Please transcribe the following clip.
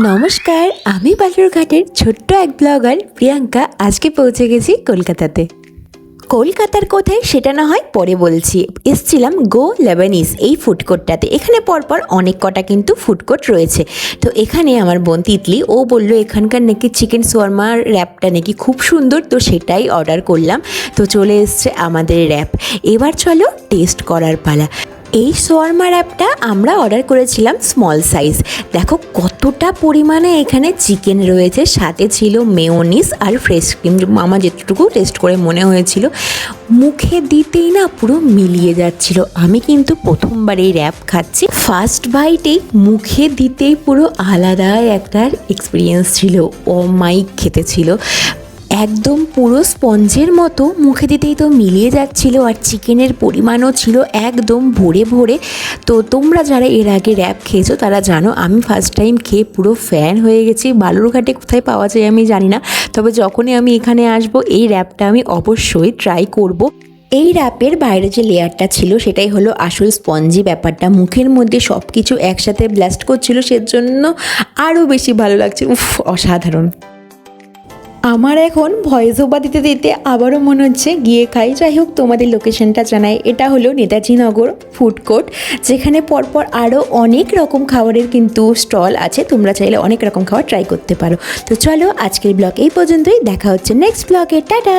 নমস্কার, আমি বালুরঘাটের ছোট্ট এক ব্লগার প্রিয়াঙ্কা আজকে পৌঁছে গেছি কলকাতাতে। কলকাতার কোথায় সেটা না হয় পরে বলছি। এসছিলাম গো লেবানিজ এই ফুড কোর্টটাতে। এখানে পরপর অনেক কটা কিন্তু ফুড কোর্ট রয়েছে। তো এখানে আমার বোন তিতলি ও বলল এখানকার নাকি চিকেন শোরমার র্যাপটা নাকি খুব সুন্দর, তো সেটাই অর্ডার করলাম। তো চলে এসছে আমাদের র্যাপ। এবার চলো টেস্ট করার পালা। এই শোয়ারমা র্যাপটা আমরা অর্ডার করেছিলাম স্মল সাইজ। দেখো কতটা পরিমাণে এখানে চিকেন রয়েছে, সাথে ছিল মেয়োনিজ আর ফ্রেশ ক্রিম। আমার যেটুকু টেস্ট করে মনে হয়েছিল, মুখে দিতেই না পুরো মিলিয়ে যাচ্ছিল। আমি কিন্তু প্রথমবার এই র্যাপ খাচ্ছি, ফার্স্ট বাইটেই মুখে দিতেই পুরো আলাদাই একটা এক্সপিরিয়েন্স ছিল। অমাইক খেতে ছিল, একদম পুরো স্পঞ্জের মতো, মুখে দিতেই তো মিলিয়ে যাচ্ছিল। আর চিকেনের পরিমাণও ছিল একদম ভরে ভরে। তো তোমরা যারা এর আগে র্যাপ খেয়েছো তারা জানো, আমি ফার্স্ট টাইম খেয়ে পুরো ফ্যান হয়ে গেছি। বালুরঘাটে কোথায় পাওয়া যায় আমি জানি না, তবে যখনই আমি এখানে আসবো এই র্যাপটা আমি অবশ্যই ট্রাই করব। এই র্যাপের বাইরে যে লেয়ারটা ছিল সেটাই হলো আসল স্পঞ্জি ব্যাপারটা, মুখের মধ্যে সব কিছু একসাথে ব্লাস্ট করছিল, সেজন্য আরও বেশি ভালো লাগছে। উফ, অসাধারণ। আমার এখন ভয়েস ওভার দিতে দিতে আবারও মনে হচ্ছে গিয়ে খাই। যাই হোক, তোমাদের লোকেশনটা জানাই। এটা হলো নেতাজি নগর ফুড কোর্ট, যেখানে পরপর আরও অনেক রকম খাবারের কিন্তু স্টল আছে। তোমরা চাইলে অনেক রকম খাবার ট্রাই করতে পারো। তো চলো আজকের ব্লগ এই পর্যন্তই, দেখা হচ্ছে নেক্সট ব্লগে। টাটা।